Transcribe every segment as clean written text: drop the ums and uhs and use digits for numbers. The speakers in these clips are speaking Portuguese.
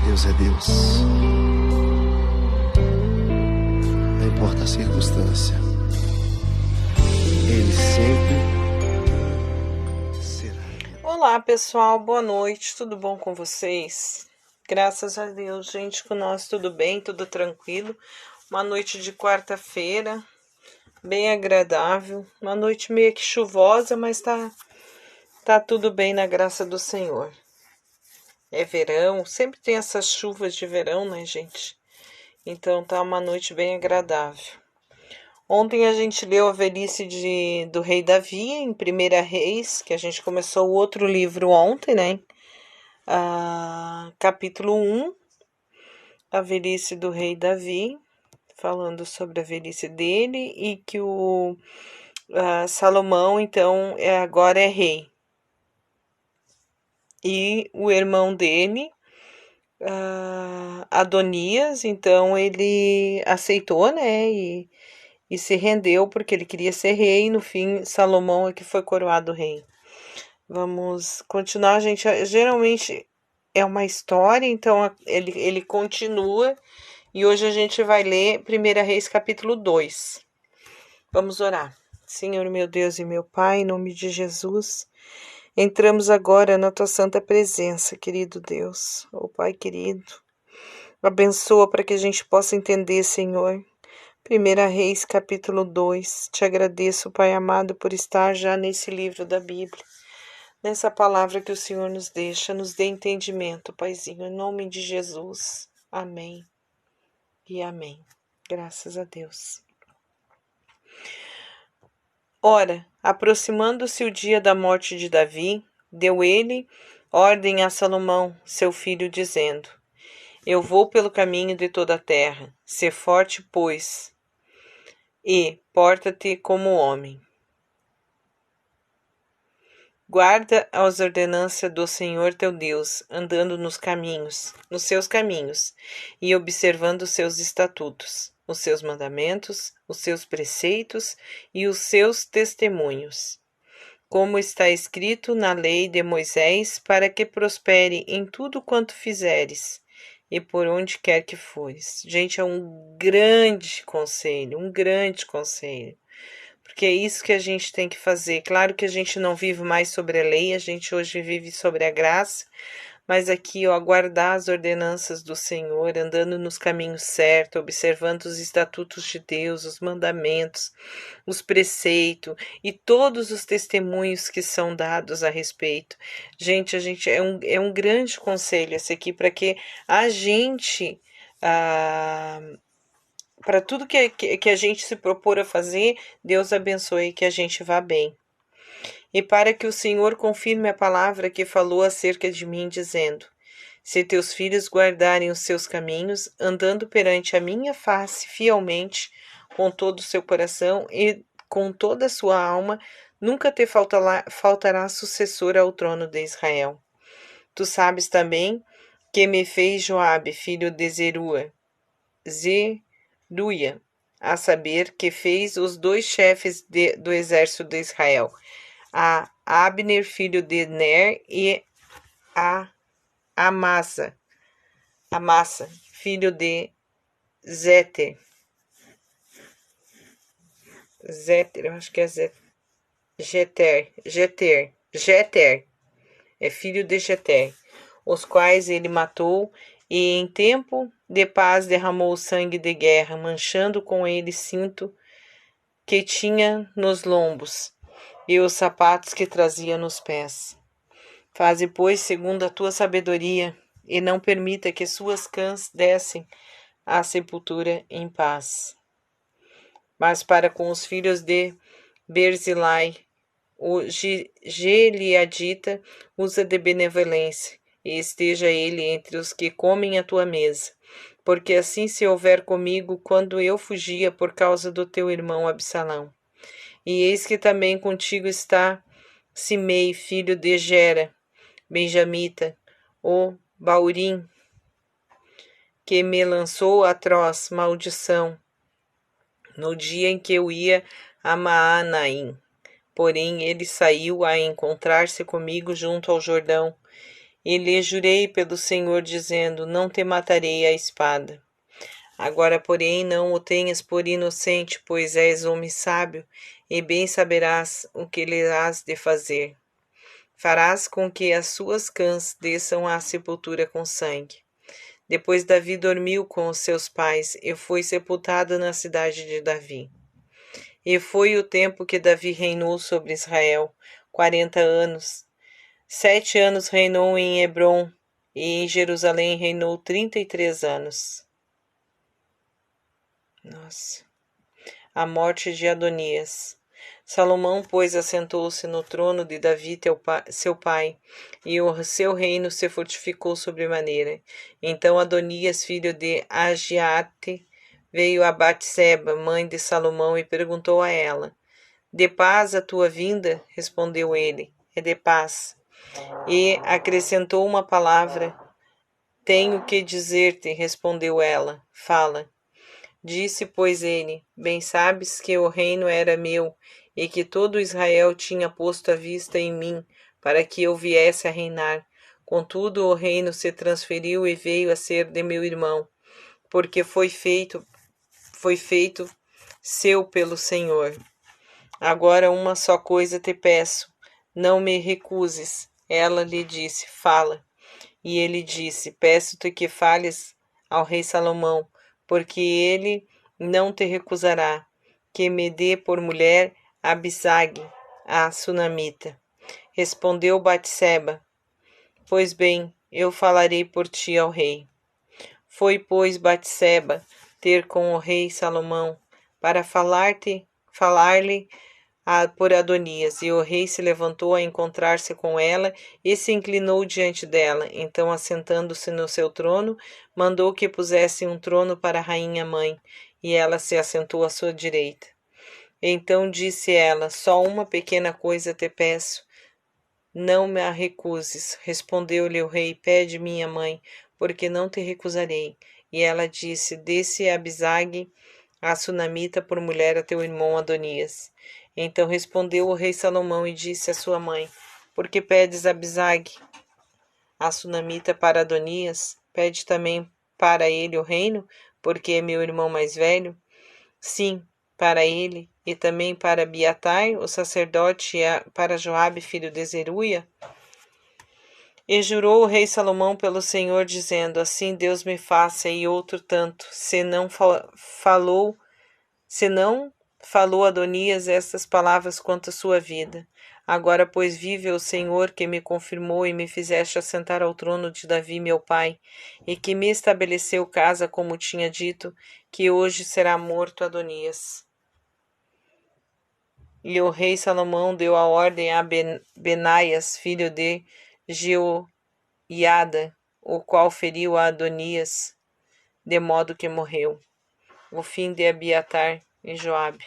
Deus é Deus. Não importa a circunstância, Ele sempre será. Olá pessoal, boa noite, tudo bom com vocês? Graças a Deus, gente, com nós tudo bem, tudo tranquilo. Uma noite de quarta-feira, bem agradável, uma noite meio que chuvosa, mas tá tudo bem na graça do Senhor. É verão, sempre tem essas chuvas de verão, né, gente? Então tá uma noite bem agradável. Ontem a gente leu a velhice do rei Davi, em 1 Reis, que a gente começou o outro livro ontem, né? Capítulo 1, a velhice do rei Davi, falando sobre a velhice dele e que o Salomão, então, agora é rei. E o irmão dele, Adonias, então ele aceitou, né, e se rendeu porque ele queria ser rei, e no fim Salomão é que foi coroado rei. Vamos continuar, gente. Geralmente é uma história, então ele continua, e hoje a gente vai ler 1 Reis capítulo 2. Vamos orar. Senhor meu Deus e meu Pai, em nome de Jesus, entramos agora na tua santa presença, querido Deus. Ó Pai querido, abençoa para que a gente possa entender, Senhor. 1 Reis capítulo 2. Te agradeço, Pai amado, por estar já nesse livro da Bíblia. Nessa palavra que o Senhor nos deixa, nos dê entendimento, Paizinho, em nome de Jesus. Amém e amém. Graças a Deus. Ora, aproximando-se o dia da morte de Davi, deu ele ordem a Salomão, seu filho, dizendo: Eu vou pelo caminho de toda a terra. Sê forte, pois, e porta-te como homem. Guarda as ordenanças do Senhor teu Deus, andando nos seus caminhos, e observando os seus estatutos, os seus mandamentos, os seus preceitos e os seus testemunhos, como está escrito na lei de Moisés, para que prospere em tudo quanto fizeres, e por onde quer que fores. Gente, é um grande conselho, porque é isso que a gente tem que fazer. Claro que a gente não vive mais sobre a lei, a gente hoje vive sobre a graça, mas aqui, ó, guardar as ordenanças do Senhor, andando nos caminhos certos, observando os estatutos de Deus, os mandamentos, os preceitos e todos os testemunhos que são dados a respeito. Gente, é um grande conselho esse aqui, para que a gente... para tudo que a gente se propor a fazer, Deus abençoe, que a gente vá bem. E para que o Senhor confirme a palavra que falou acerca de mim, dizendo: Se teus filhos guardarem os seus caminhos, andando perante a minha face fielmente, com todo o seu coração e com toda a sua alma, nunca te faltará sucessor ao trono de Israel. Tu sabes também que me fez Joabe, filho de Zeruia, a saber, que fez os 2 chefes do exército de Israel, a Abner, filho de Ner, e a Amasa, filho de Zeter, eu acho que é Jeter, é filho de Jeter, os quais ele matou, e em tempo de paz derramou o sangue de guerra, manchando com ele cinto que tinha nos lombos e os sapatos que trazia nos pés. Faze, pois, segundo a tua sabedoria, e não permita que suas cãs descem à sepultura em paz. Mas para com os filhos de Berzilai, o Gileadita, usa de benevolência, e esteja ele entre os que comem a tua mesa. Porque assim se houver comigo quando eu fugia por causa do teu irmão Absalão. E eis que também contigo está Simei, filho de Gera, benjamita, o Baurim, que me lançou atroz maldição no dia em que eu ia a Maanaim. Porém, ele saiu a encontrar-se comigo junto ao Jordão, E lhe jurei pelo Senhor, dizendo: não te matarei à espada. Agora, porém, não o tenhas por inocente, pois és homem sábio, e bem saberás o que lhe has de fazer. Farás com que as suas cãs desçam à sepultura com sangue. Depois Davi dormiu com os seus pais, e foi sepultado na cidade de Davi. E foi o tempo que Davi reinou sobre Israel, 40 anos. 7 anos reinou em Hebrom, e em Jerusalém reinou 33 anos. A morte de Adonias. Salomão, pois, assentou-se no trono de Davi, seu pai, e o seu reino se fortificou sobremaneira. Então Adonias, filho de Agiate, veio a Batseba, mãe de Salomão, e perguntou a ela: de paz a tua vinda? Respondeu ele: é de paz. E acrescentou uma palavra: tenho que dizer-te, respondeu ela: fala. Disse, pois, ele: bem sabes que o reino era meu, e que todo Israel tinha posto a vista em mim, para que eu viesse a reinar. Contudo, o reino se transferiu e veio a ser de meu irmão, porque foi feito seu pelo Senhor. Agora uma só coisa te peço, não me recuses. Ela lhe disse: fala. E ele disse: peço-te que fales ao rei Salomão, porque ele não te recusará, que me dê por mulher Abisag, a sunamita. Respondeu Batseba: pois bem, eu falarei por ti ao rei. Foi, pois, Batseba ter com o rei Salomão, para falar-lhe por Adonias, e o rei se levantou a encontrar-se com ela e se inclinou diante dela. Então, assentando-se no seu trono, mandou que pusessem um trono para a rainha mãe, e ela se assentou à sua direita. Então disse ela: só uma pequena coisa te peço, não me a recuses. Respondeu-lhe o rei: pede, minha mãe, porque não te recusarei. E ela disse: dê-se Abisag, a sunamita, por mulher a teu irmão Adonias. Então respondeu o rei Salomão e disse à sua mãe: por que pedes Abisag, a sunamita, para Adonias? Pede também para ele o reino, porque é meu irmão mais velho? Sim, para ele, e também para Abiatar, o sacerdote, e para Joabe, filho de Zeruia? E jurou o rei Salomão pelo Senhor, dizendo: assim Deus me faça, e outro tanto, se não falou Adonias estas palavras quanto à sua vida. Agora, pois, vive o Senhor, que me confirmou e me fizeste assentar ao trono de Davi, meu pai, e que me estabeleceu casa, como tinha dito, que hoje será morto Adonias. E o rei Salomão deu a ordem a Benaias, filho de Jeoiada, o qual feriu a Adonias, de modo que morreu. O fim de Abiatar e Joabe.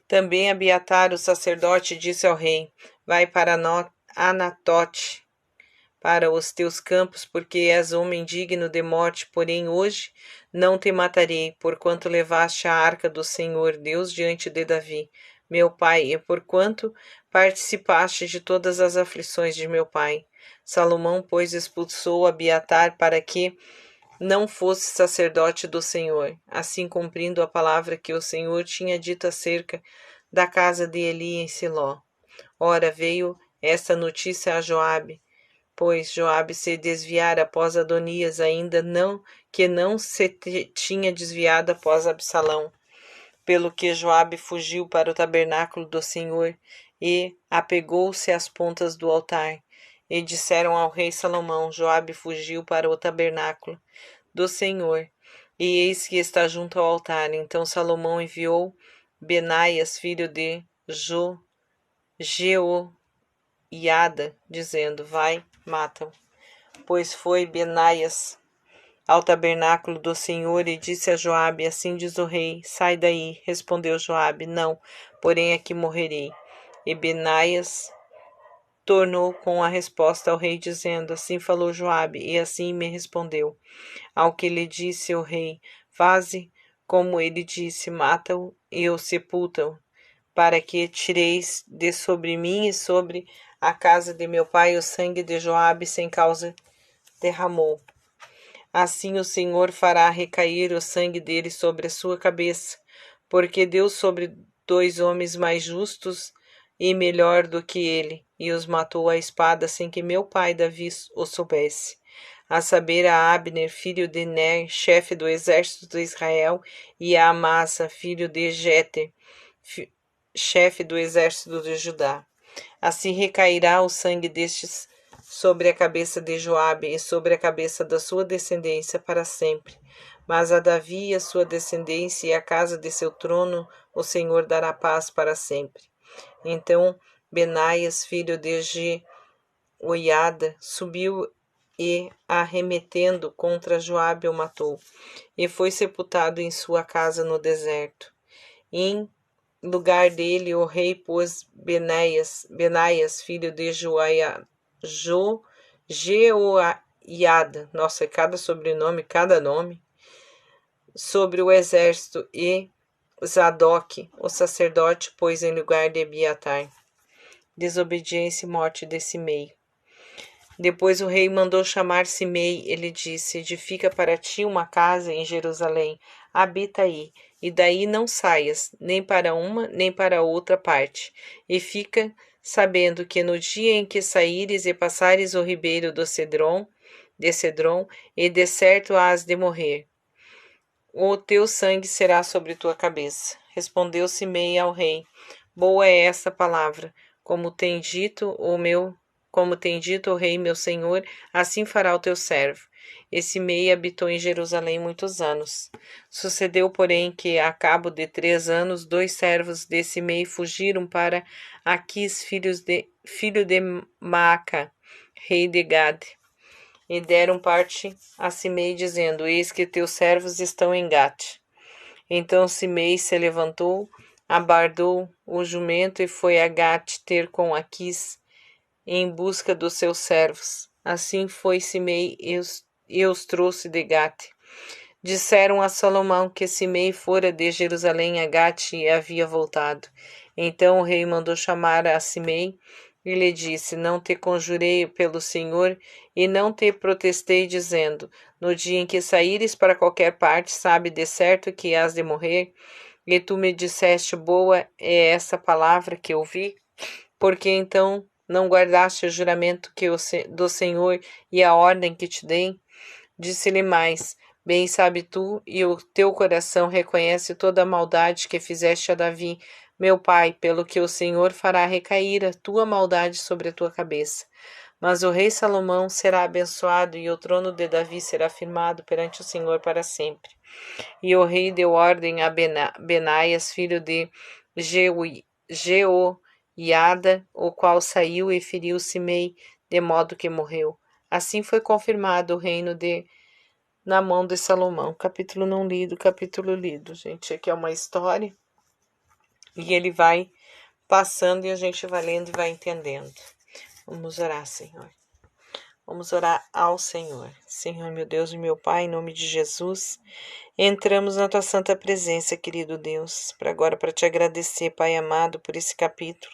Também Abiatar, o sacerdote, disse ao rei: vai para Anatote, para os teus campos, porque és homem digno de morte, porém hoje não te matarei, porquanto levaste a arca do Senhor Deus diante de Davi, meu pai, e porquanto participaste de todas as aflições de meu pai. Salomão, pois, expulsou Abiatar para que não fosse sacerdote do Senhor, assim cumprindo a palavra que o Senhor tinha dito acerca da casa de Eli em Siló. Ora, veio esta notícia a Joabe, pois Joabe se desviara após Adonias, ainda não se tinha desviado após Absalão. Pelo que Joabe fugiu para o tabernáculo do Senhor e apegou-se às pontas do altar. E disseram ao rei Salomão: Joabe fugiu para o tabernáculo do Senhor, e eis que está junto ao altar. Então Salomão enviou Benaias, filho de Jeoiada, dizendo: vai, mata-o. Pois foi Benaias ao tabernáculo do Senhor e disse a Joabe: assim diz o rei, sai daí. Respondeu Joabe: não, porém aqui morrerei. E Benaias tornou com a resposta ao rei, dizendo: assim falou Joabe, e assim me respondeu. Ao que lhe disse o rei: faze como ele disse, mata-o e o sepulta-o, para que tireis de sobre mim e sobre a casa de meu pai o sangue de Joabe sem causa derramou. Assim o Senhor fará recair o sangue dele sobre a sua cabeça, porque deu sobre 2 homens mais justos e melhor do que ele, e os matou à espada sem que meu pai Davi o soubesse. A saber, a Abner, filho de Ner, chefe do exército de Israel, e a Amasa, filho de Jeter, chefe do exército de Judá. Assim recairá o sangue destes sobre a cabeça de Joabe e sobre a cabeça da sua descendência para sempre. Mas a Davi e a sua descendência e a casa de seu trono o Senhor dará paz para sempre. Então Benaias, filho de Jeoiada, subiu e, arremetendo contra Joabe, o matou, e foi sepultado em sua casa no deserto. Em lugar dele, o rei pôs Benaias, filho de Jeoiada. Nossa, cada sobrenome, cada nome. Sobre o exército, e Zadok, o sacerdote, pôs em lugar de Abiatar. Desobediência e morte de Simei. Depois o rei mandou chamar Simei. Ele disse: edifica para ti uma casa em Jerusalém, habita aí, e daí não saias, nem para uma, nem para outra parte. E fica sabendo que no dia em que saíres e passares o ribeiro de Cedron, e de certo hás de morrer, o teu sangue será sobre tua cabeça. Respondeu Simei ao rei: boa é esta palavra, como tem dito o rei meu senhor, assim fará o teu servo. E Simei habitou em Jerusalém muitos anos. Sucedeu, porém, que, a cabo de 3 anos, 2 servos de Simei fugiram para Aquis, filho de Maaca, rei de Gade, e deram parte a Simei, dizendo: eis que teus servos estão em Gate. Então Simei se levantou, abardou o jumento e foi a Gate ter com Aquis em busca dos seus servos. Assim foi Simei e os trouxe de Gate. Disseram a Salomão que Simei fora de Jerusalém a Gate e havia voltado. Então o rei mandou chamar a Simei e lhe disse: não te conjurei pelo Senhor e não te protestei, dizendo: no dia em que saíres para qualquer parte, sabe de certo que hás de morrer? E tu me disseste: boa é essa palavra que ouvi? Porque então não guardaste o juramento do Senhor e a ordem que te dei? Disse-lhe mais: bem sabe tu, e o teu coração reconhece toda a maldade que fizeste a Davi, meu pai, pelo que o Senhor fará recair a tua maldade sobre a tua cabeça. Mas o rei Salomão será abençoado, e o trono de Davi será firmado perante o Senhor para sempre. E o rei deu ordem a Benaias, filho de Jeoiada, o qual saiu e feriu Simei, de modo que morreu. Assim foi confirmado o reino na mão de Salomão. Capítulo não lido, capítulo lido. Gente, aqui é uma história e ele vai passando e a gente vai lendo e vai entendendo. Vamos orar, Senhor. Vamos orar ao Senhor. Senhor, meu Deus e meu Pai, em nome de Jesus, entramos na tua santa presença, querido Deus, para te agradecer, Pai amado, por esse capítulo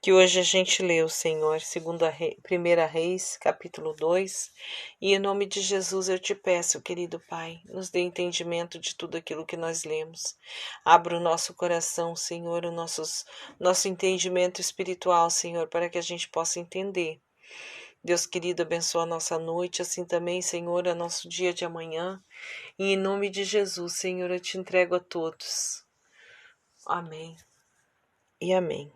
que hoje a gente leu, Senhor, 1 Reis, capítulo 2, e em nome de Jesus eu te peço, querido Pai, nos dê entendimento de tudo aquilo que nós lemos. Abra o nosso coração, Senhor, o nosso entendimento espiritual, Senhor, para que a gente possa entender. Deus querido, abençoa a nossa noite, assim também, Senhor, a nosso dia de amanhã. E em nome de Jesus, Senhor, eu te entrego a todos. Amém e amém.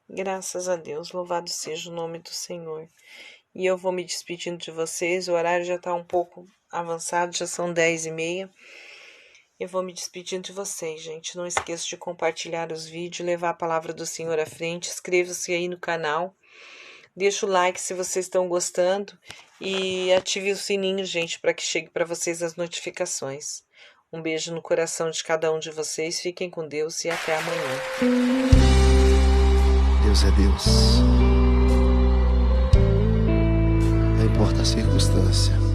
Graças a Deus, louvado seja o nome do Senhor. E eu vou me despedindo de vocês, o horário já está um pouco avançado, já são 10h30. Eu vou me despedindo de vocês, gente. Não esqueça de compartilhar os vídeos, levar a palavra do Senhor à frente. Inscreva-se aí no canal. Deixa o like se vocês estão gostando e ative o sininho, gente, para que chegue para vocês as notificações. Um beijo no coração de cada um de vocês. Fiquem com Deus e até amanhã. Deus é Deus. Não importa a circunstância.